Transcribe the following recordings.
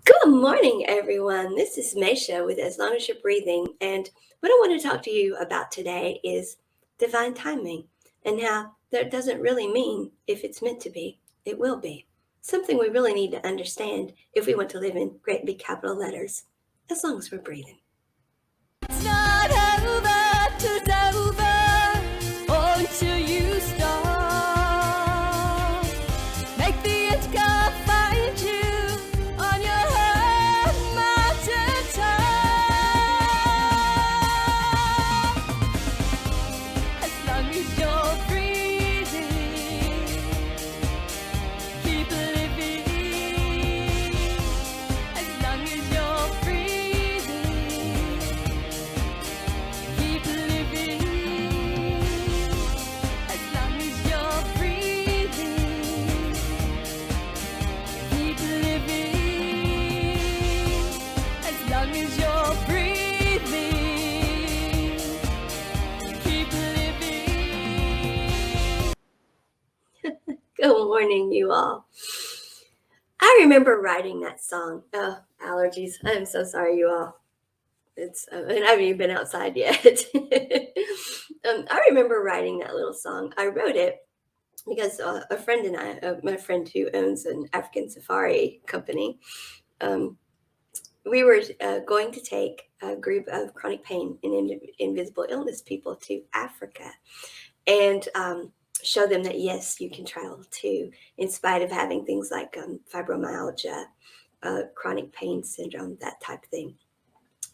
Good morning, everyone. This is Maysha with As Long as You're Breathing. And what I want to talk to you about today is divine timing and how that doesn't really mean if it's meant to be, it will be. Something we really need to understand if we want to live in great big capital letters, as long as we're breathing. It's not over till it's over, or until you start. Make the end come find you on your own mountain top. As long as you're breathing, keep living. As long as you're breathing, keep living. As long as you're breathing, keep living. As long as you're breathing, keep living. Good morning, you all. I remember writing that song. Oh, allergies. I'm so sorry, you all. And I haven't even been outside yet. I remember writing that little song. I wrote it because a friend and I, my friend who owns an African safari company, um, we were going to take a group of chronic pain and invisible illness people to Africa and show them that yes, you can travel too, in spite of having things like fibromyalgia, chronic pain syndrome, that type of thing.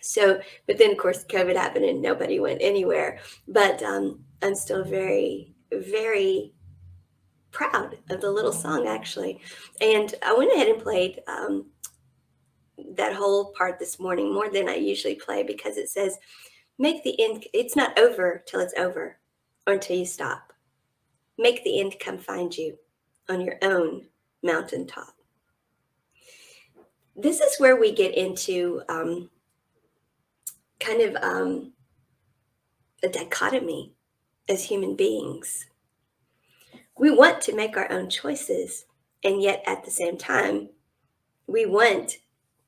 So, but then of course COVID happened and nobody went anywhere. But I'm still very, very proud of the little song actually. And I went ahead and played that whole part this morning more than I usually play because it says, make the end, it's not over till it's over or until you stop. Make the end come find you on your own mountaintop. This is where we get into kind of a dichotomy as human beings. We want to make our own choices, and yet at the same time, we want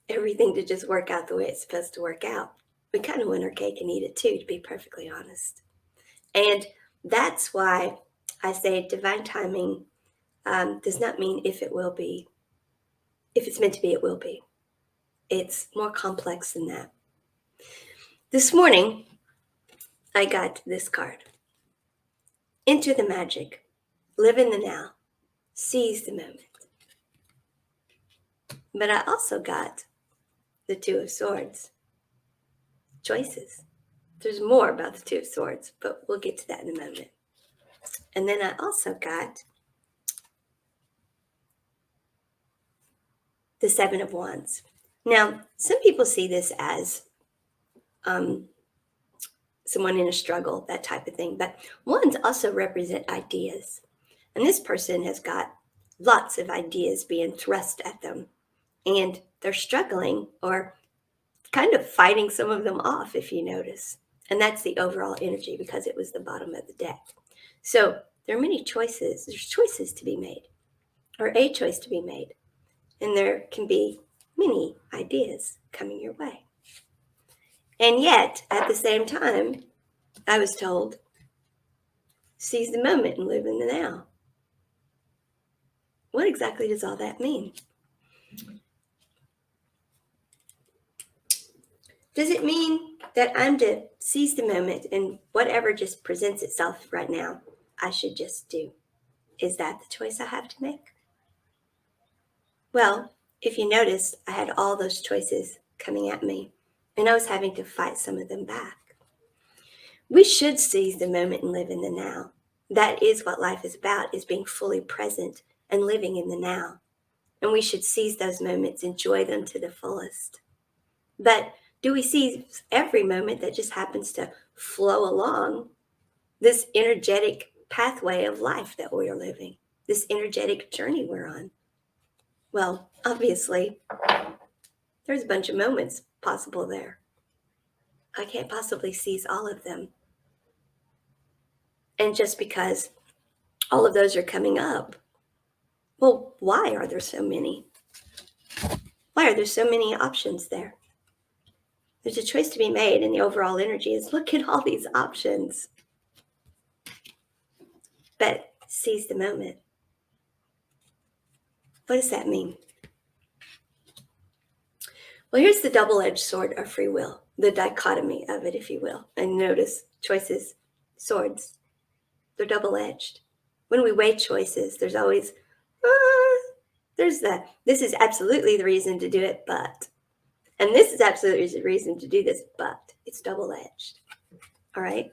everything to just work out the way it's supposed to work out. We kind of want our cake and eat it too, to be perfectly honest. And that's why I say divine timing does not mean if it will be. If it's meant to be, it will be. It's more complex than that. This morning, I got this card. Enter the magic. Live in the now. Seize the moment. But I also got the Two of Swords. Choices. There's more about the Two of Swords, but we'll get to that in a moment. And then I also got the Seven of Wands. Now, some people see this as someone in a struggle, that type of thing, but wands also represent ideas. And this person has got lots of ideas being thrust at them, and they're struggling or kind of fighting some of them off, if you notice. And that's the overall energy because it was the bottom of the deck. So there are many choices. There's choices to be made, or a choice to be made. And there can be many ideas coming your way. And yet, at the same time, I was told, seize the moment and live in the now. What exactly does all that mean? Does it mean that I'm to seize the moment and whatever just presents itself right now, I should just do? Is that the choice I have to make? Well, if you noticed, I had all those choices coming at me, and I was having to fight some of them back. We should seize the moment and live in the now. That is what life is about, is being fully present and living in the now. And we should seize those moments, enjoy them to the fullest. But do we seize every moment that just happens to flow along this energetic pathway of life that we are living, this energetic journey we're on? Well, obviously, there's a bunch of moments possible there. I can't possibly seize all of them. And just because all of those are coming up, well, why are there so many? Why are there so many options there? There's a choice to be made, and the overall energy is look at all these options. But seize the moment. What does that mean? Well, here's the double-edged sword of free will, the dichotomy of it, if you will. And notice choices, swords, they're double-edged. When we weigh choices, there's always, there's that. This is absolutely the reason to do it, but. And this is absolutely the reason to do this, but it's double-edged. All right?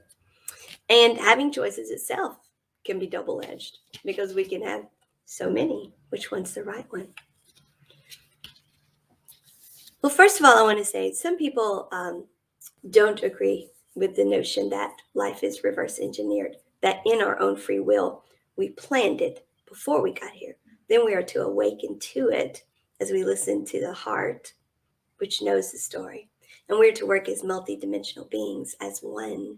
And having choices itself can be double-edged because we can have so many. Which one's the right one? Well, first of all, I want to say some people don't agree with the notion that life is reverse engineered, that in our own free will, we planned it before we got here. Then we are to awaken to it as we listen to the heart, which knows the story. And we're to work as multidimensional beings, as one,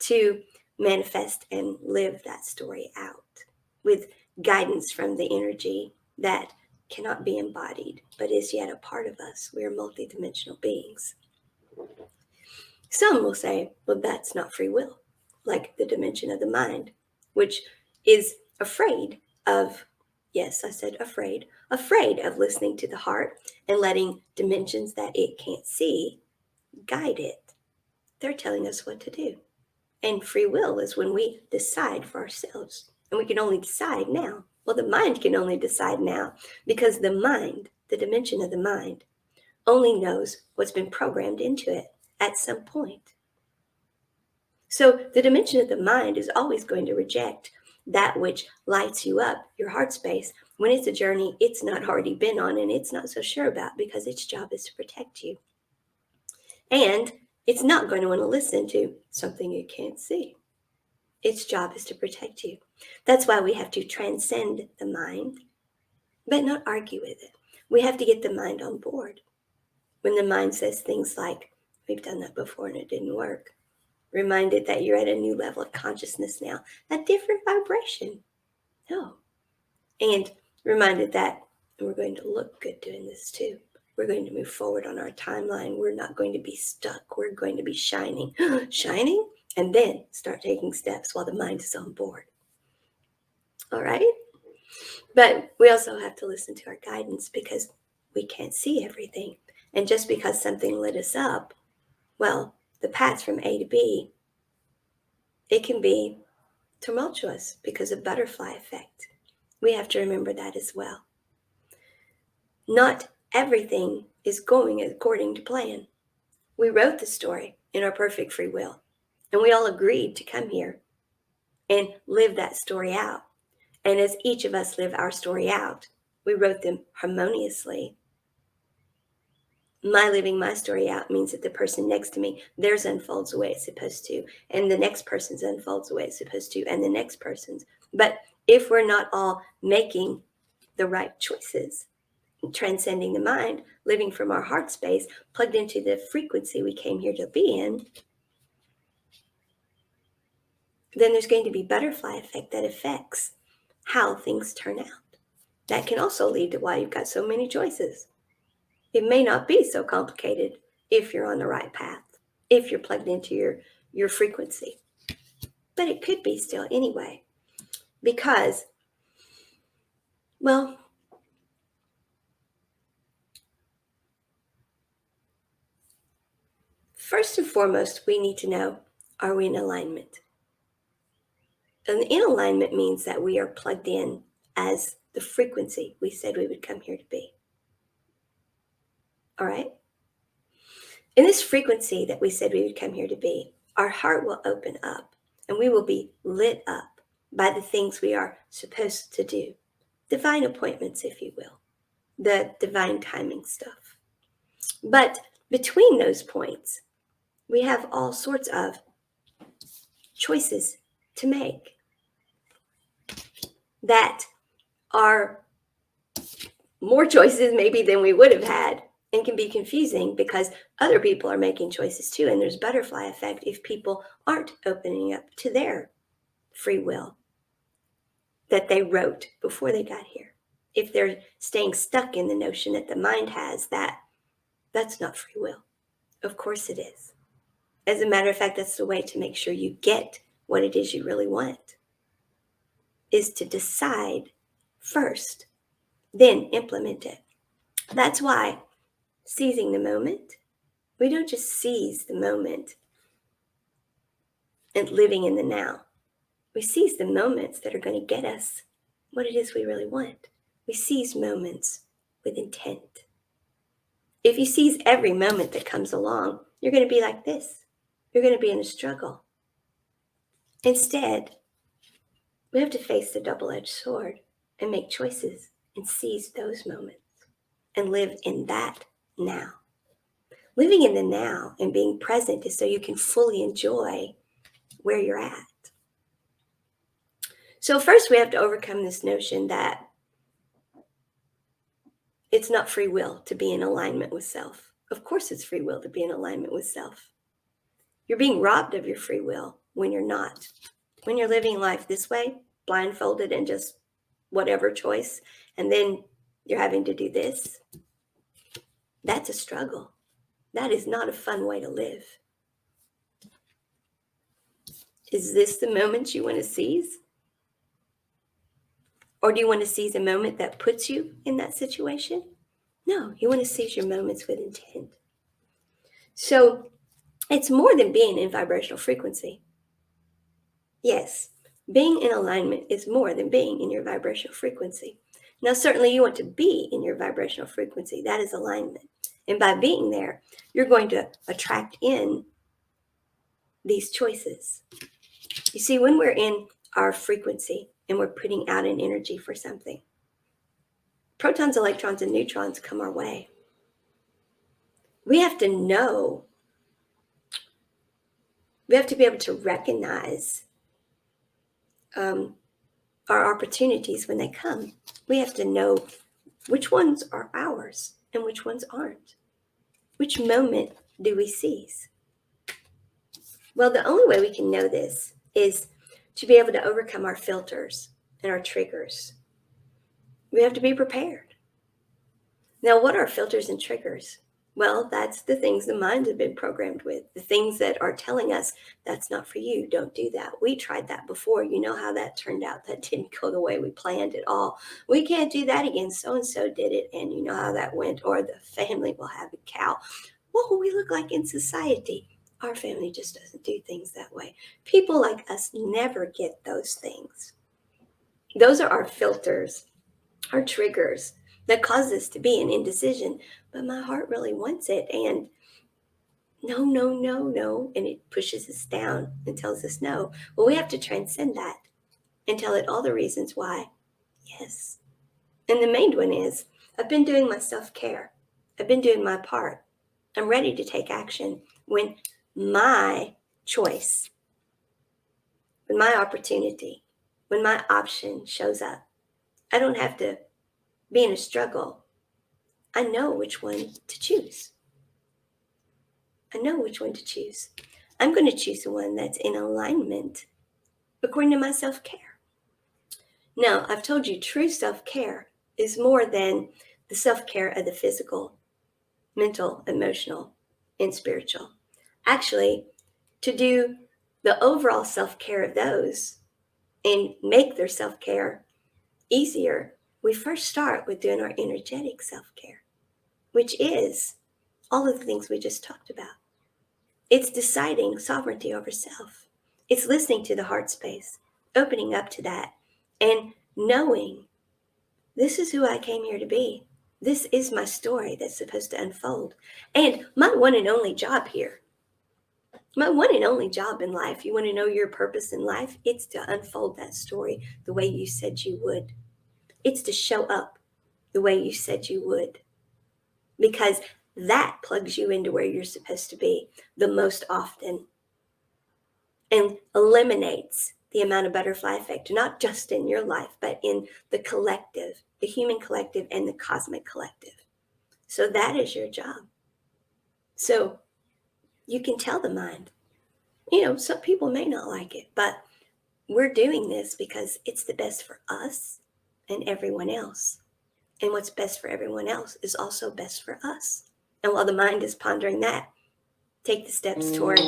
to manifest and live that story out with guidance from the energy that cannot be embodied, but is yet a part of us. We are multidimensional beings. Some will say, well, that's not free will, like the dimension of the mind, which is afraid of, yes, I said afraid of listening to the heart and letting dimensions that it can't see guide it. They're telling us what to do. And free will is when we decide for ourselves. And we can only decide now. Well, the mind can only decide now because the mind, the dimension of the mind, only knows what's been programmed into it at some point. So the dimension of the mind is always going to reject that which lights you up, your heart space, when it's a journey it's not already been on and it's not so sure about because its job is to protect you. And it's not going to want to listen to something it can't see. Its job is to protect you. That's why we have to transcend the mind, but not argue with it. We have to get the mind on board. When the mind says things like, we've done that before and it didn't work. Reminded that you're at a new level of consciousness now, a different vibration. No. And reminded that we're going to look good doing this too. We're going to move forward on our timeline. We're not going to be stuck. We're going to be shining. Shining? And then start taking steps while the mind is on board. All right? But we also have to listen to our guidance because we can't see everything. And just because something lit us up, well, the path from A to B, it can be tumultuous because of butterfly effect. We have to remember that as well. Not everything is going according to plan. We wrote the story in our perfect free will, and we all agreed to come here and live that story out. And as each of us live our story out, we wrote them harmoniously. My living my story out means that the person next to me, theirs unfolds the way it's supposed to, and the next person's unfolds the way it's supposed to, and the next person's. But if we're not all making the right choices, transcending the mind, living from our heart space, plugged into the frequency we came here to be in, then there's going to be butterfly effect that affects how things turn out. That can also lead to why you've got so many choices. It may not be so complicated if you're on the right path, if you're plugged into your frequency. But it could be still anyway, because, well, first and foremost, we need to know, are we in alignment? And in alignment means that we are plugged in as the frequency we said we would come here to be. All right? In this frequency that we said we would come here to be, our heart will open up and we will be lit up by the things we are supposed to do. Divine appointments, if you will. The divine timing stuff. But between those points, we have all sorts of choices to make that are more choices maybe than we would have had, and can be confusing because other people are making choices too, and there's butterfly effect if people aren't opening up to their free will that they wrote before they got here. if they're staying stuck in the notion that the mind has, that's not free will. Of course it is. As a matter of fact, that's the way to make sure you get what it is you really want, is to decide first, then implement it. That's why seizing the moment, we don't just seize the moment and living in the now. We seize the moments that are going to get us what it is we really want. We seize moments with intent. If you seize every moment that comes along, you're going to be like this. You're going to be in a struggle. Instead, we have to face the double-edged sword and make choices and seize those moments and live in that now. Living in the now and being present is so you can fully enjoy where you're at. So first we have to overcome this notion that it's not free will to be in alignment with self. Of course it's free will to be in alignment with self. You're being robbed of your free will when you're not. When you're living life this way, blindfolded and just whatever choice, and then you're having to do this, that's a struggle. That is not a fun way to live. Is this the moment you want to seize? Or do you want to seize a moment that puts you in that situation? No, you want to seize your moments with intent. So it's more than being in vibrational frequency. Yes, being in alignment is more than being in your vibrational frequency. Now, certainly you want to be in your vibrational frequency. That is alignment. And by being there, you're going to attract in these choices. You see, when we're in our frequency and we're putting out an energy for something, protons, electrons, and neutrons come our way. We have to know, we have to be able to recognize our opportunities when they come. We have to know which ones are ours and which ones aren't. Which moment do we seize? Well, the only way we can know this is to be able to overcome our filters and our triggers. We have to be prepared. Now, what are filters and triggers? Well, that's the things the minds have been programmed with, the things that are telling us that's not for you, don't do that. We tried that before. You know how that turned out. That didn't go the way we planned at all. We can't do that again. So-and-so did it, and you know how that went. Or the family will have a cow. What will we look like in society? Our family just doesn't do things that way. People like us never get those things. Those are our filters, our triggers that cause us to be in indecision. But my heart really wants it, and no, and it pushes us down and tells us no. Well, we have to transcend that and tell it all the reasons why yes. And the main one is, I've been doing my self-care. I've been doing my part. I'm ready to take action when my choice, when my opportunity, when my option shows up. I don't have to be in a struggle. I know which one to choose. I know which one to choose. I'm going to choose the one that's in alignment according to my self-care. Now, I've told you true self-care is more than the self-care of the physical, mental, emotional, and spiritual. Actually, to do the overall self-care of those and make their self-care easier, we first start with doing our energetic self-care, which is all of the things we just talked about. It's deciding sovereignty over self. It's listening to the heart space, opening up to that, and knowing this is who I came here to be. This is my story that's supposed to unfold. And my one and only job here, my one and only job in life, you want to know your purpose in life? It's to unfold that story the way you said you would. It's to show up the way you said you would. Because that plugs you into where you're supposed to be the most often and eliminates the amount of butterfly effect, not just in your life, but in the collective, the human collective and the cosmic collective. So that is your job. So you can tell the mind, some people may not like it, but we're doing this because it's the best for us and everyone else. And what's best for everyone else is also best for us. And while the mind is pondering that, take the steps toward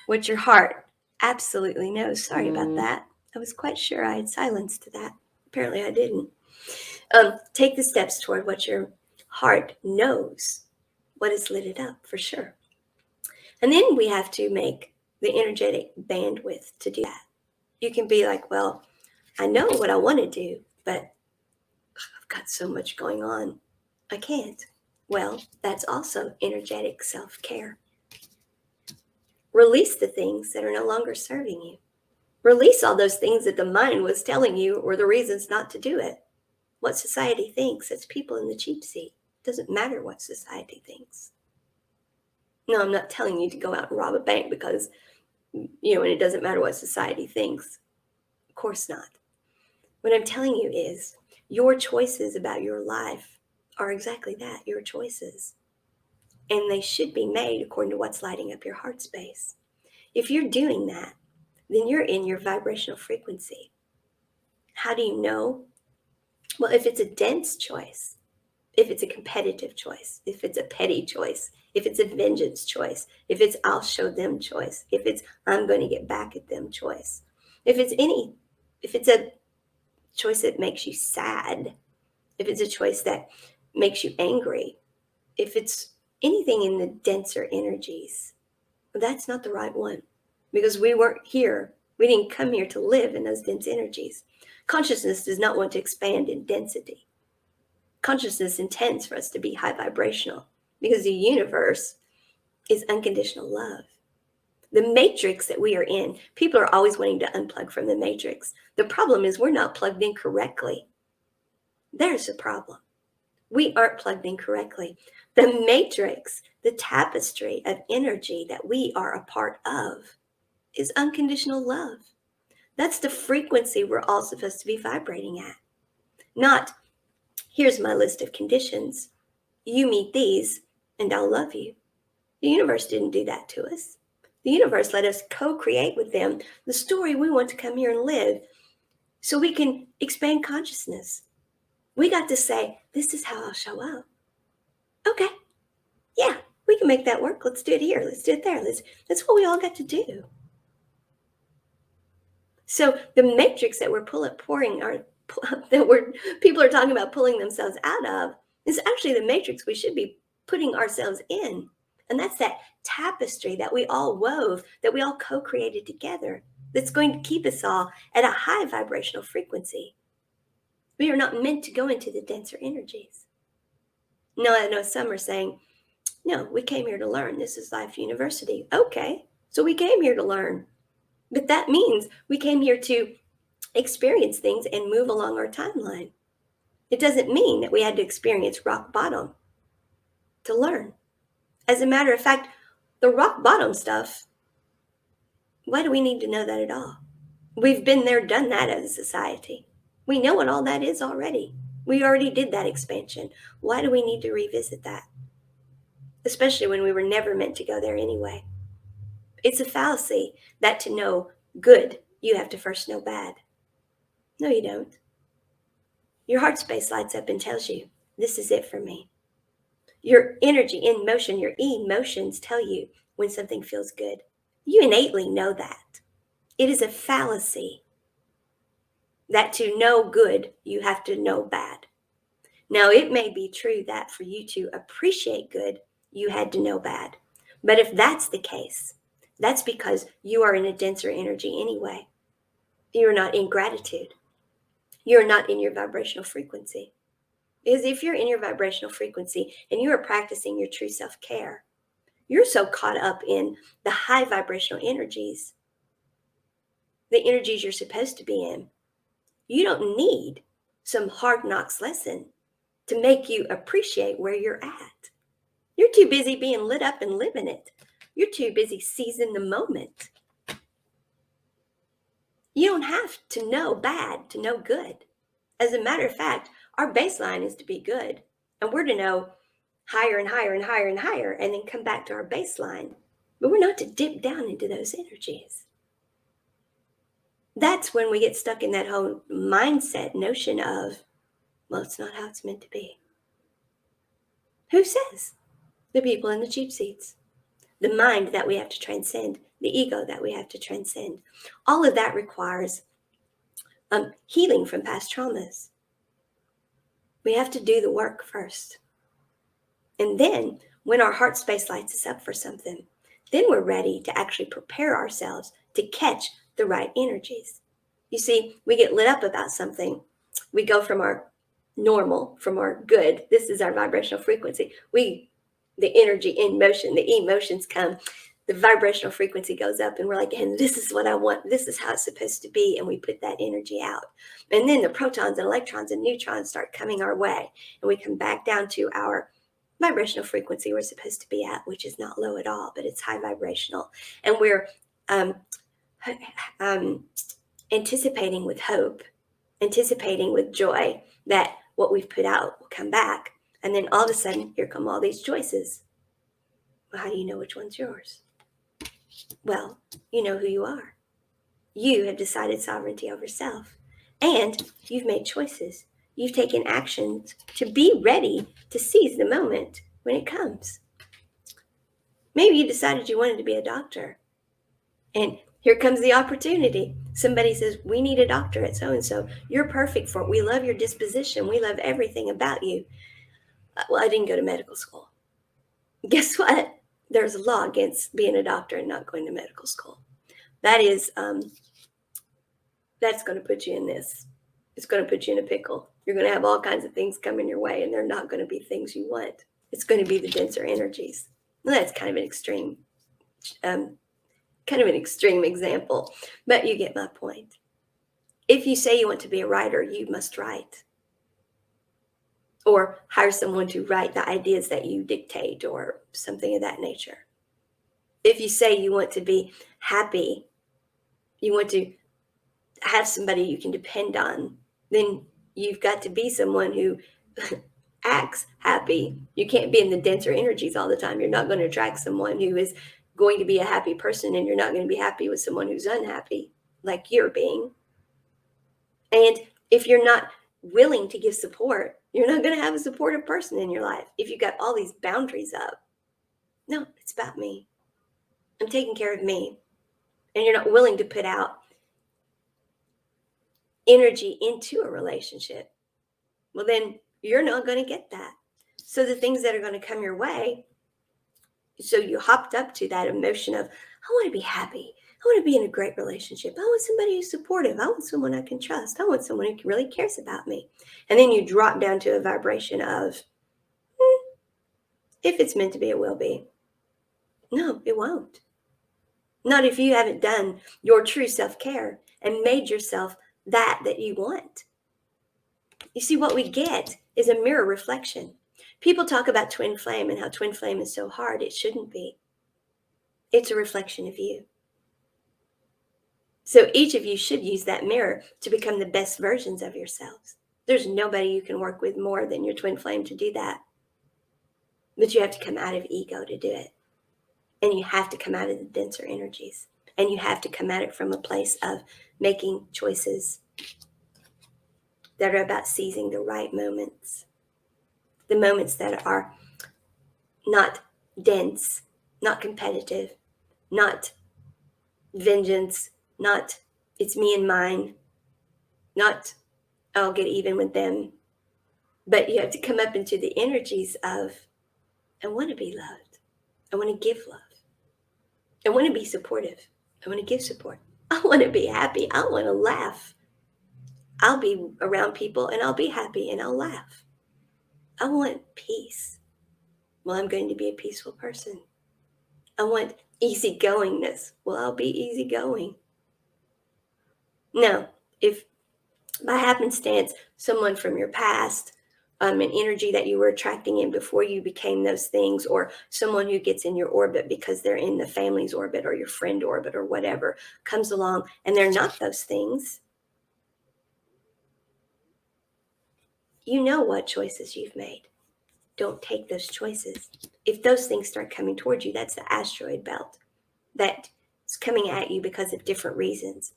what your heart absolutely knows. Sorry about that. I was quite sure I had silenced that. Apparently I didn't. Take the steps toward what your heart knows, what has lit it up for sure. And then we have to make the energetic bandwidth to do that. You can be like, well, I know what I want to do, but I've got so much going on. I can't. Well, that's also energetic self-care. Release the things that are no longer serving you. Release all those things that the mind was telling you were the reasons not to do it. What society thinks, it's people in the cheap seat. It doesn't matter what society thinks. No, I'm not telling you to go out and rob a bank because, and it doesn't matter what society thinks. Of course not. What I'm telling you is your choices about your life are exactly that, your choices. And they should be made according to what's lighting up your heart space. If you're doing that, then you're in your vibrational frequency. How do you know? Well, if it's a dense choice, if it's a competitive choice, if it's a petty choice, if it's a vengeance choice, if it's I'll show them choice, if it's I'm going to get back at them choice, if it's a choice that makes you sad, if it's a choice that makes you angry, if it's anything in the denser energies, that's not the right one, because we weren't here. We didn't come here to live in those dense energies. Consciousness does not want to expand in density. Consciousness intends for us to be high vibrational because the universe is unconditional love. The matrix that we are in, people are always wanting to unplug from the matrix. The problem is we're not plugged in correctly. There's the problem. We aren't plugged in correctly. The matrix, the tapestry of energy that we are a part of, is unconditional love. That's the frequency we're all supposed to be vibrating at. Not, here's my list of conditions. You meet these and I'll love you. The universe didn't do that to us. The universe let us co-create with them the story we want to come here and live so we can expand consciousness. We got to say, this is how I'll show up. Okay, yeah, we can make that work. Let's do it here. Let's do it there. That's what we all got to do. So the matrix that people are talking about pulling themselves out of is actually the matrix we should be putting ourselves in. And that's that tapestry that we all wove, that we all co-created together, that's going to keep us all at a high vibrational frequency. We are not meant to go into the denser energies. No, I know some are saying, no, we came here to learn. This is Life University. Okay, so we came here to learn. But that means we came here to experience things and move along our timeline. It doesn't mean that we had to experience rock bottom to learn. As a matter of fact, the rock bottom stuff, why do we need to know that at all? We've been there, done that as a society. We know what all that is already. We already did that expansion. Why do we need to revisit that? Especially when we were never meant to go there anyway. It's a fallacy that to know good, you have to first know bad. No, you don't. Your heart space lights up and tells you, this is it for me. Your energy in motion, your emotions tell you when something feels good. You innately know that. It is a fallacy that to know good, you have to know bad. Now, it may be true that for you to appreciate good, you had to know bad. But if that's the case, that's because you are in a denser energy anyway. You're not in gratitude. You're not in your vibrational frequency. Because if you're in your vibrational frequency and you are practicing your true self-care, you're so caught up in the high vibrational energies, the energies you're supposed to be in. You don't need some hard knocks lesson to make you appreciate where you're at. You're too busy being lit up and living it. You're too busy seizing the moment. You don't have to know bad to know good. As a matter of fact, our baseline is to be good. And we're to know higher and higher and higher and higher and then come back to our baseline. But we're not to dip down into those energies. That's when we get stuck in that whole mindset notion of, Well, it's not how it's meant to be. Who says? The people in the cheap seats. The mind that we have to transcend, the ego that we have to transcend. All of that requires healing from past traumas. We have to do the work first. And then, when our heart space lights us up for something, then we're ready to actually prepare ourselves to catch the right energies. You see, we get lit up about something. We go from our normal, from our good. This is our vibrational frequency. The energy in motion, the emotions come, the vibrational frequency goes up, and we're like, and this is what I want. This is how it's supposed to be. And we put that energy out. And then the protons and electrons and neutrons start coming our way. And we come back down to our vibrational frequency we're supposed to be at, which is not low at all, but it's high vibrational. And we're anticipating with hope, anticipating with joy that what we've put out will come back. And then all of a sudden, here come all these choices. Well, how do you know which one's yours? Well, you know who you are. You have decided sovereignty over self. And you've made choices. You've taken actions to be ready to seize the moment when it comes. Maybe you decided you wanted to be a doctor. And here comes the opportunity. Somebody says, we need a doctor at so-and-so. You're perfect for it. We love your disposition. We love everything about you. Well, I didn't go to medical school. Guess what? There's a law against being a doctor and not going to medical school. That is, that's going to put you in this. It's going to put you in a pickle. You're going to have all kinds of things coming your way, and they're not going to be things you want. It's going to be the denser energies. Well, that's kind of an extreme example, but you get my point. If you say you want to be a writer, you must write. Or hire someone to write the ideas that you dictate or something of that nature. If you say you want to be happy, you want to have somebody you can depend on, then you've got to be someone who acts happy. You can't be in the denser energies all the time. You're not going to attract someone who is going to be a happy person, and you're not going to be happy with someone who's unhappy like you're being. And if you're not willing to give support, you're not going to have a supportive person in your life. If you've got all these boundaries up, no, it's about me. I'm taking care of me. And you're not willing to put out energy into a relationship, well, then you're not going to get that. So the things that are going to come your way, so you hopped up to that emotion of, I want to be happy. I want to be in a great relationship. I want somebody who's supportive. I want someone I can trust. I want someone who really cares about me. And then you drop down to a vibration of, if it's meant to be, it will be. No, it won't. Not if you haven't done your true self-care and made yourself that you want. You see, what we get is a mirror reflection. People talk about twin flame and how twin flame is so hard. It shouldn't be. It's a reflection of you. So each of you should use that mirror to become the best versions of yourselves. There's nobody you can work with more than your twin flame to do that. But you have to come out of ego to do it. And you have to come out of the denser energies. And you have to come at it from a place of making choices that are about seizing the right moments. The moments that are not dense, not competitive, not vengeance, not it's me and mine, not I'll get even with them. But you have to come up into the energies of, I want to be loved. I want to give love. I want to be supportive. I want to give support. I want to be happy. I want to laugh. I'll be around people and I'll be happy and I'll laugh. I want peace. Well, I'm going to be a peaceful person. I want easygoingness. Well, I'll be easygoing. Now, if by happenstance, someone from your past, an energy that you were attracting in before you became those things, or someone who gets in your orbit because they're in the family's orbit or your friend orbit or whatever, comes along and they're not those things, you know what choices you've made. Don't take those choices. If those things start coming towards you, that's the asteroid belt that's coming at you because of different reasons.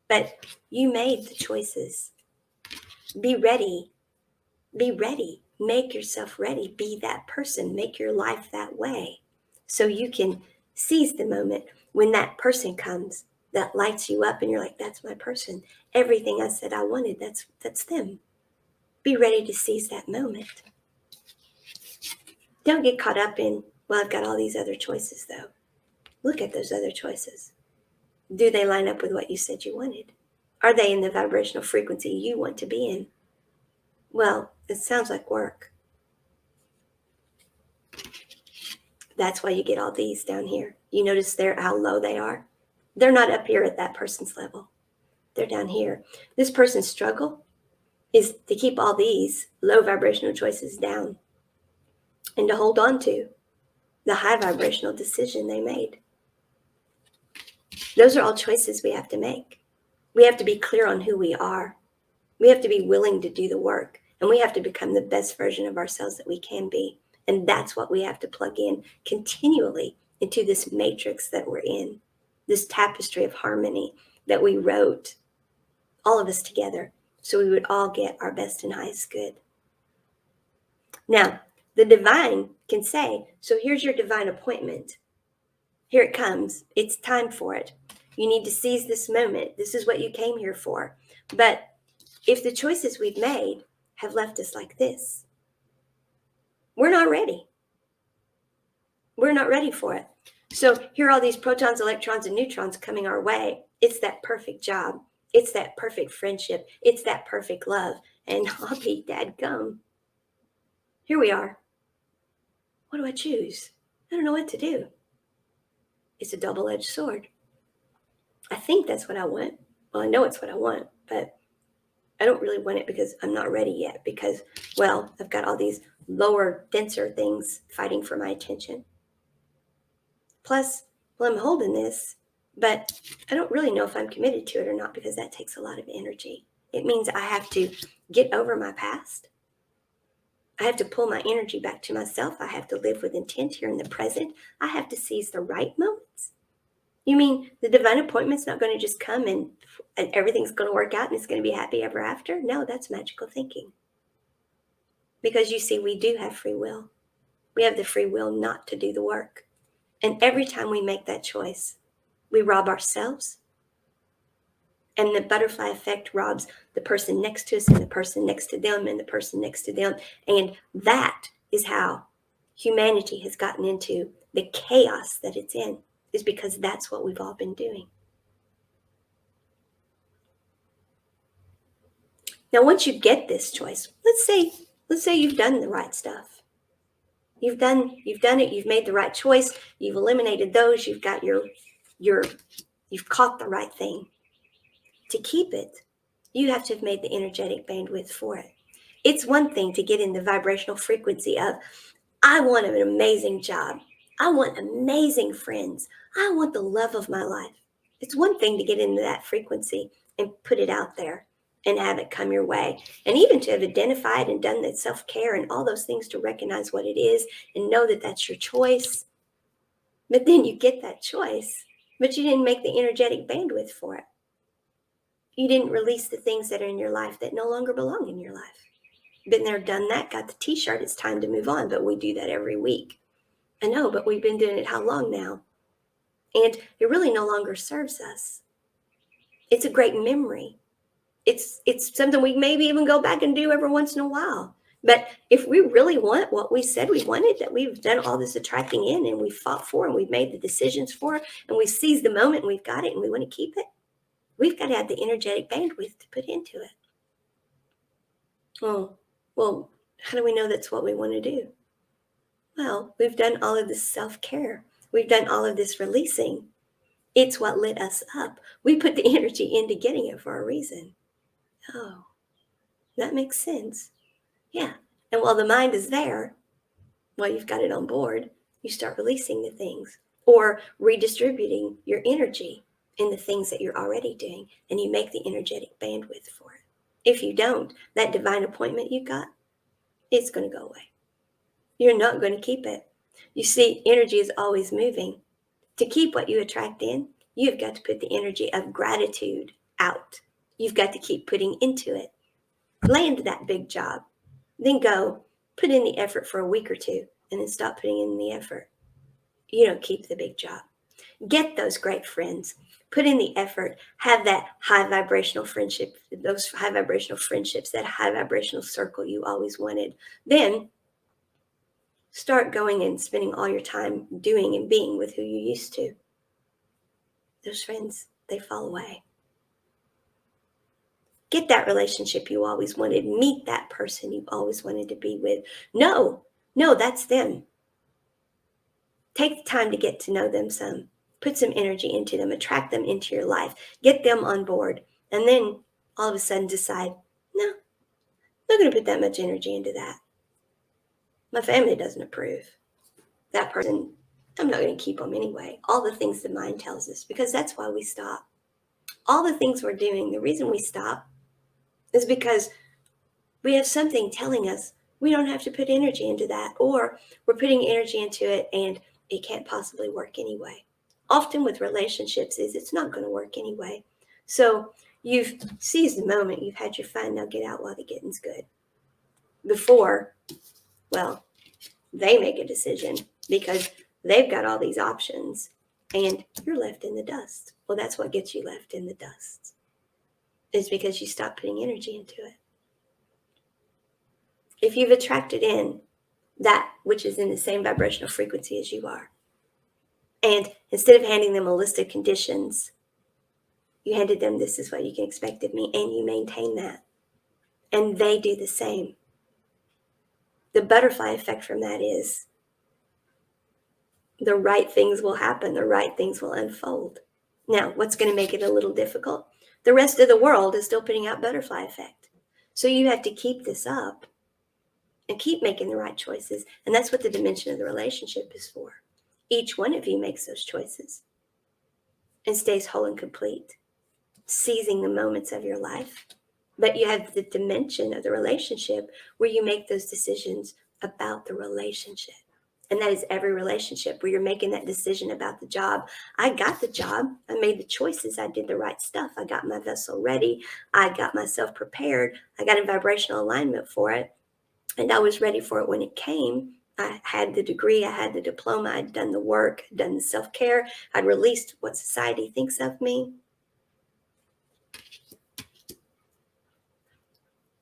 But you made the choices. Be ready Be ready. Make yourself ready. Be that person. Make your life that way so you can seize the moment when that person comes that lights you up and you're like, that's my person. Everything I said I wanted, that's them. Be ready to seize that moment. Don't get caught up in, well, I've got all these other choices though. Look at those other choices. Do they line up with what you said you wanted? Are they in the vibrational frequency you want to be in? Well, it sounds like work. That's why you get all these down here. You notice how low they are? They're not up here at that person's level. They're down here. This person's struggle is to keep all these low vibrational choices down and to hold on to the high vibrational decision they made. Those are all choices we have to make. We have to be clear on who we are. We have to be willing to do the work, and we have to become the best version of ourselves that we can be. And that's what we have to plug in continually into this matrix that we're in, this tapestry of harmony that we wrote, all of us together, so we would all get our best and highest good. Now, the divine can say, so here's your divine appointment. Here it comes. It's time for it. You need to seize this moment. This is what you came here for. But if the choices we've made have left us like this, we're not ready. We're not ready for it. So here are all these protons, electrons, and neutrons coming our way. It's that perfect job. It's that perfect friendship. It's that perfect love. And I'll be dadgum. Here we are. What do I choose? I don't know what to do. It's a double-edged sword. I think that's what I want. Well, I know it's what I want, but I don't really want it because I'm not ready yet because, well, I've got all these lower, denser things fighting for my attention. Plus, well, I'm holding this, but I don't really know if I'm committed to it or not because that takes a lot of energy. It means I have to get over my past. I have to pull my energy back to myself. I have to live with intent here in the present. I have to seize the right moments. You mean the divine appointment's not going to just come and everything's going to work out and it's going to be happy ever after? No, that's magical thinking. Because you see, we do have free will. We have the free will not to do the work. And every time we make that choice, we rob ourselves. And the butterfly effect robs the person next to us and the person next to them and the person next to them. And that is how humanity has gotten into the chaos that it's in, is because that's what we've all been doing. Now, once you get this choice, let's say you've done the right stuff. You've done it, you've made the right choice, you've eliminated those, you've got you've caught the right thing. To keep it, you have to have made the energetic bandwidth for it. It's one thing to get in the vibrational frequency of, I want an amazing job. I want amazing friends. I want the love of my life. It's one thing to get into that frequency and put it out there and have it come your way. And even to have identified and done that self-care and all those things to recognize what it is and know that that's your choice. But then you get that choice, but you didn't make the energetic bandwidth for it. You didn't release the things that are in your life that no longer belong in your life. Been there, done that, got the t-shirt, it's time to move on. But we do that every week. I know, but we've been doing it how long now? And it really no longer serves us. It's a great memory. It's something we maybe even go back and do every once in a while. But if we really want what we said we wanted, that we've done all this attracting in and we fought for and we've made the decisions for and we seized the moment and we've got it and we want to keep it, we've got to have the energetic bandwidth to put into it. Oh, well, how do we know that's what we want to do? Well, we've done all of this self-care. We've done all of this releasing. It's what lit us up. We put the energy into getting it for a reason. Oh, that makes sense. Yeah. And while the mind is there, while you've got it on board, you start releasing the things or redistributing your energy in the things that you're already doing, and you make the energetic bandwidth for it. If you don't, that divine appointment you got, it's going to go away. You're not going to keep it. You see, energy is always moving. To keep what you attract in, you've got to put the energy of gratitude out. You've got to keep putting into it. Land that big job. Then go put in the effort for a week or two and then stop putting in the effort. You don't keep the big job. Get those great friends. Put in the effort. Have that high vibrational friendship, those high vibrational friendships, that high vibrational circle you always wanted. Then start going and spending all your time doing and being with who you used to. Those friends, they fall away. Get that relationship you always wanted. Meet that person you always wanted to be with. No, that's them. Take the time to get to know them some. Put some energy into them. Attract them into your life. Get them on board. And then all of a sudden decide, no, I'm not going to put that much energy into that. My family doesn't approve. That person, I'm not going to keep them anyway. All the things the mind tells us, because that's why we stop. All the things we're doing, the reason we stop is because we have something telling us we don't have to put energy into that, or we're putting energy into it and it can't possibly work anyway. Often with relationships is it's not going to work anyway. So you've seized the moment, you've had your fun, now get out while the getting's good. Before, well, they make a decision because they've got all these options and you're left in the dust. Well, that's what gets you left in the dust. Is because you stop putting energy into it. If you've attracted in that which is in the same vibrational frequency as you are, and instead of handing them a list of conditions, you handed them, this is what you can expect of me, and you maintain that. And they do the same. The butterfly effect from that is the right things will happen, the right things will unfold. Now, what's going to make it a little difficult? The rest of the world is still putting out butterfly effect. So you have to keep this up and keep making the right choices. And that's what the dimension of the relationship is for. Each one of you makes those choices and stays whole and complete, seizing the moments of your life. But you have the dimension of the relationship where you make those decisions about the relationship. And that is every relationship where you're making that decision about the job. I got the job. I made the choices. I did the right stuff. I got my vessel ready. I got myself prepared. I got in vibrational alignment for it. And I was ready for it when it came. I had the degree. I had the diploma. I'd done the work, done the self-care. I'd released what society thinks of me.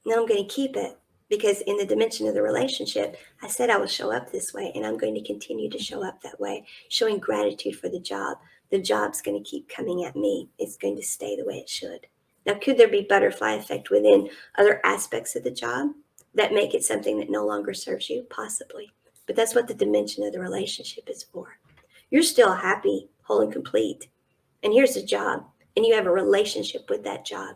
Now I'm going to keep it. Because in the dimension of the relationship, I said I will show up this way, and I'm going to continue to show up that way, showing gratitude for the job. The job's going to keep coming at me. It's going to stay the way it should. Now, could there be butterfly effect within other aspects of the job that make it something that no longer serves you? Possibly. But that's what the dimension of the relationship is for. You're still happy, whole, and complete. And here's the job, and you have a relationship with that job.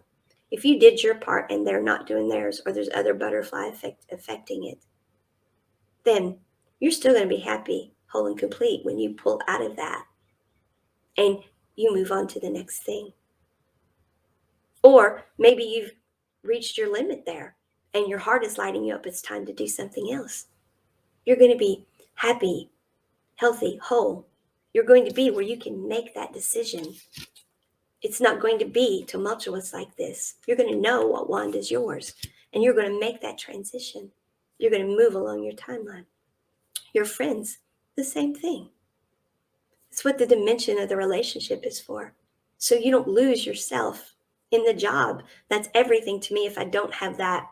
If you did your part and they're not doing theirs, or there's other butterfly effect affecting it, then you're still going to be happy, whole, and complete when you pull out of that and you move on to the next thing. Or maybe you've reached your limit there and your heart is lighting you up. It's time to do something else. You're going to be happy, healthy, whole. You're going to be where you can make that decision. It's not going to be tumultuous like this. You're going to know what wand is yours, and you're going to make that transition. You're going to move along your timeline. Your friends, the same thing. It's what the dimension of the relationship is for. So you don't lose yourself in the job. That's everything to me if I don't have that.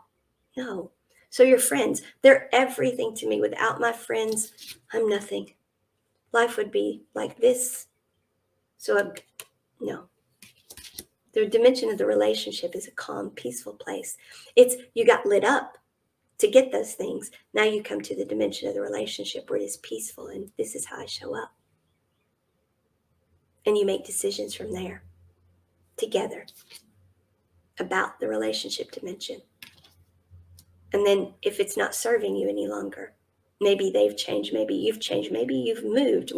No. So your friends, they're everything to me. Without my friends, I'm nothing. Life would be like this. So no. The dimension of the relationship is a calm, peaceful place. It's you got lit up to get those things. Now you come to the dimension of the relationship where it is peaceful, and this is how I show up. And you make decisions from there together about the relationship dimension. And then if it's not serving you any longer, maybe they've changed, maybe you've changed, maybe you've moved,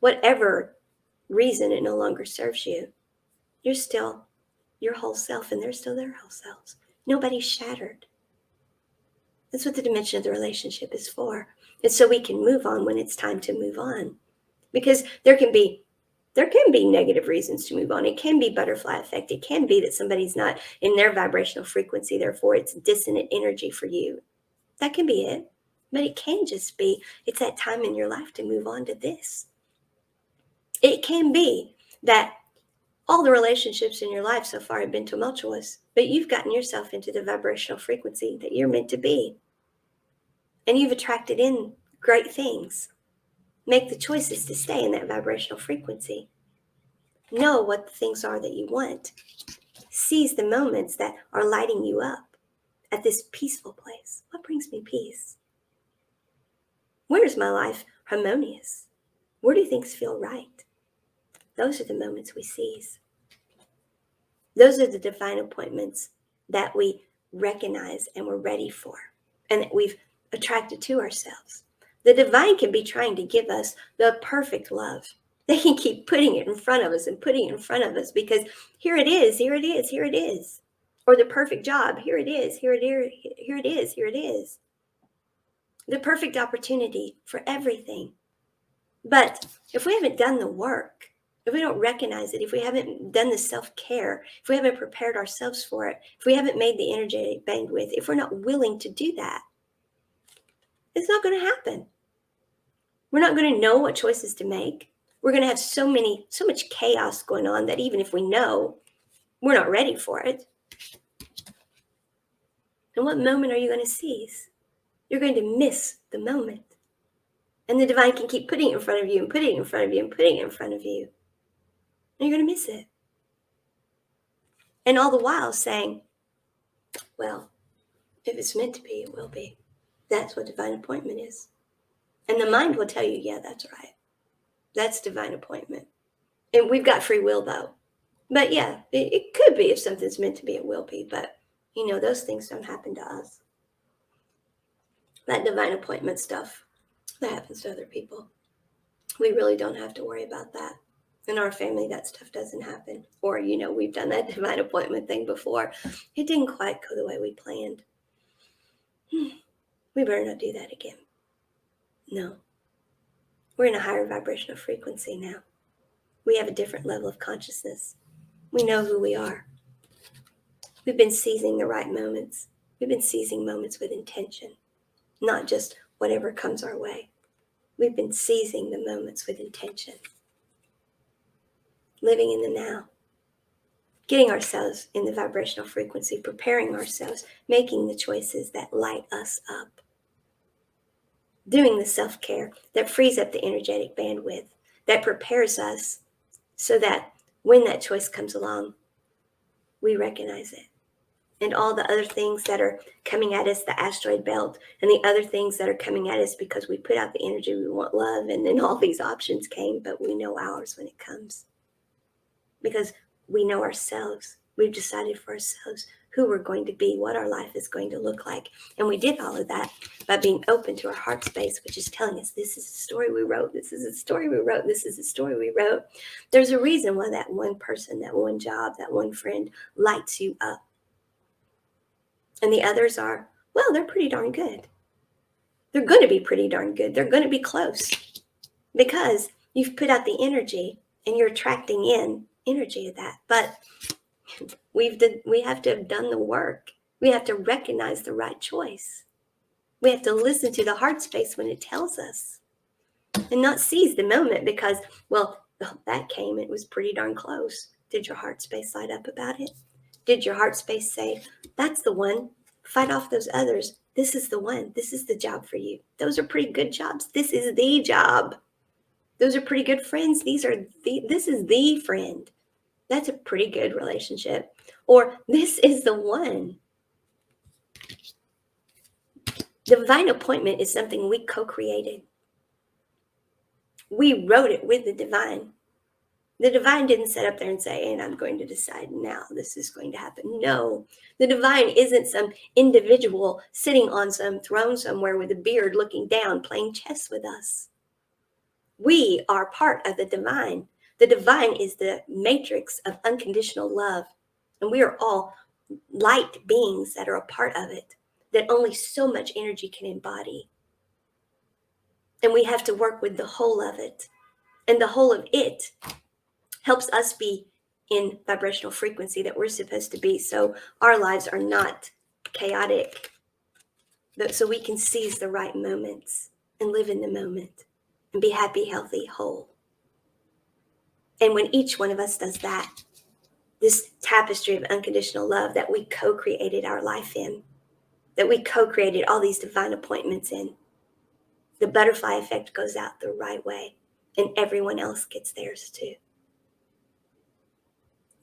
whatever reason it no longer serves you, you're still your whole self, and they're still their whole selves. Nobody's shattered. That's what the dimension of the relationship is for. It's so we can move on when it's time to move on. Because there can be negative reasons to move on. It can be butterfly effect. It can be that somebody's not in their vibrational frequency, therefore it's dissonant energy for you. That can be it. But it can just be, it's that time in your life to move on to this. It can be that all the relationships in your life so far have been tumultuous, but you've gotten yourself into the vibrational frequency that you're meant to be. And you've attracted in great things. Make the choices to stay in that vibrational frequency. Know what the things are that you want. Seize the moments that are lighting you up at this peaceful place. What brings me peace? Where is my life harmonious? Where do things feel right? Those are the moments we seize. Those are the divine appointments that we recognize and we're ready for and that we've attracted to ourselves. The divine can be trying to give us the perfect love. They can keep putting it in front of us and putting it in front of us because here it is, here it is, here it is. Or the perfect job, here it is, here it is, here it is, here it is. The perfect opportunity for everything. But if we haven't done the work, if we don't recognize it, if we haven't done the self-care, if we haven't prepared ourselves for it, if we haven't made the energetic bandwidth, if we're not willing to do that, it's not going to happen. We're not going to know what choices to make. We're going to have so much chaos going on that even if we know, we're not ready for it. And what moment are you going to seize? You're going to miss the moment. And the divine can keep putting it in front of you and putting it in front of you and putting it in front of you. And you're going to miss it. And all the while saying, well, if it's meant to be, it will be. That's what divine appointment is. And the mind will tell you, yeah, that's right. That's divine appointment. And we've got free will, though. But yeah, it could be if something's meant to be, it will be. But, those things don't happen to us. That divine appointment stuff, that happens to other people. We really don't have to worry about that. In our family, that stuff doesn't happen. Or, we've done that divine appointment thing before. It didn't quite go the way we planned. We better not do that again. No. We're in a higher vibrational frequency now. We have a different level of consciousness. We know who we are. We've been seizing the right moments. We've been seizing moments with intention, not just whatever comes our way. We've been seizing the moments with intention. Living in the now. Getting ourselves in the vibrational frequency, preparing ourselves, making the choices that light us up. Doing the self-care that frees up the energetic bandwidth, that prepares us so that when that choice comes along, we recognize it. And all the other things that are coming at us, the asteroid belt, and the other things that are coming at us because we put out the energy, we want love, and then all these options came, but we know ours when it comes. Because we know ourselves. We've decided for ourselves who we're going to be, what our life is going to look like. And we did all of that by being open to our heart space, which is telling us this is a story we wrote, this is a story we wrote, this is a story we wrote. There's a reason why that one person, that one job, that one friend lights you up. And the others are, well, they're pretty darn good. They're going to be pretty darn good. They're going to be close because you've put out the energy and you're attracting in energy of that. But we have to have done the work. We have to recognize the right choice. We have to listen to the heart space when it tells us and not seize the moment because, well, that came. It was pretty darn close. Did your heart space light up about it? Did your heart space say, that's the one, fight off those others. This is the one. This is the job for you. Those are pretty good jobs. This is the job. Those are pretty good friends. This is the friend. That's a pretty good relationship. Or this is the one. Divine appointment is something we co-created. We wrote it with the divine. The divine didn't sit up there and say, and I'm going to decide now this is going to happen. No, the divine isn't some individual sitting on some throne somewhere with a beard looking down playing chess with us. We are part of the divine. The divine is the matrix of unconditional love. And we are all light beings that are a part of it, that only so much energy can embody. And we have to work with the whole of it. And the whole of it helps us be in vibrational frequency that we're supposed to be. So our lives are not chaotic. so we can seize the right moments and live in the moment and be happy, healthy, whole. And when each one of us does that, this tapestry of unconditional love that we co-created our life in, that we co-created all these divine appointments in, the butterfly effect goes out the right way, and everyone else gets theirs too.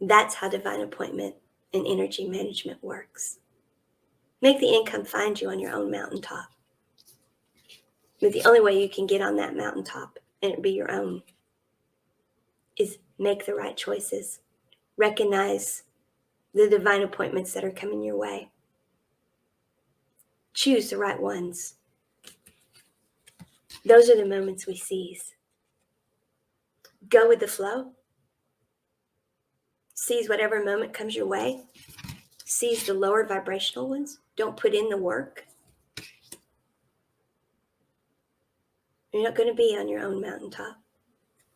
That's how divine appointment and energy management works. Make the income find you on your own mountaintop. But the only way you can get on that mountaintop and it be your own is make the right choices. Recognize the divine appointments that are coming your way. Choose the right ones. Those are the moments we seize. Go with the flow. Seize whatever moment comes your way. Seize the lower vibrational ones. Don't put in the work. You're not going to be on your own mountaintop.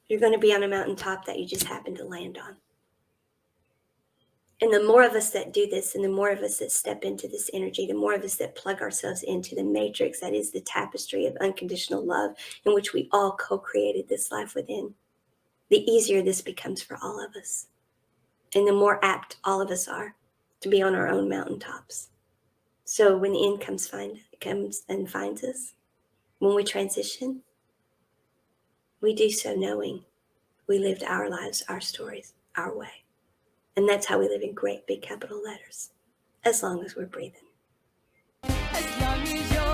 You're going to be on a mountaintop that you just happen to land on. And the more of us that do this, and the more of us that step into this energy, the more of us that plug ourselves into the matrix that is the tapestry of unconditional love in which we all co-created this life within, the easier this becomes for all of us. And the more apt all of us are to be on our own mountaintops. So when the end comes and finds us, when we transition, we do so knowing we lived our lives, our stories, our way. And that's how we live in great big capital letters, as long as we're breathing. As long as you're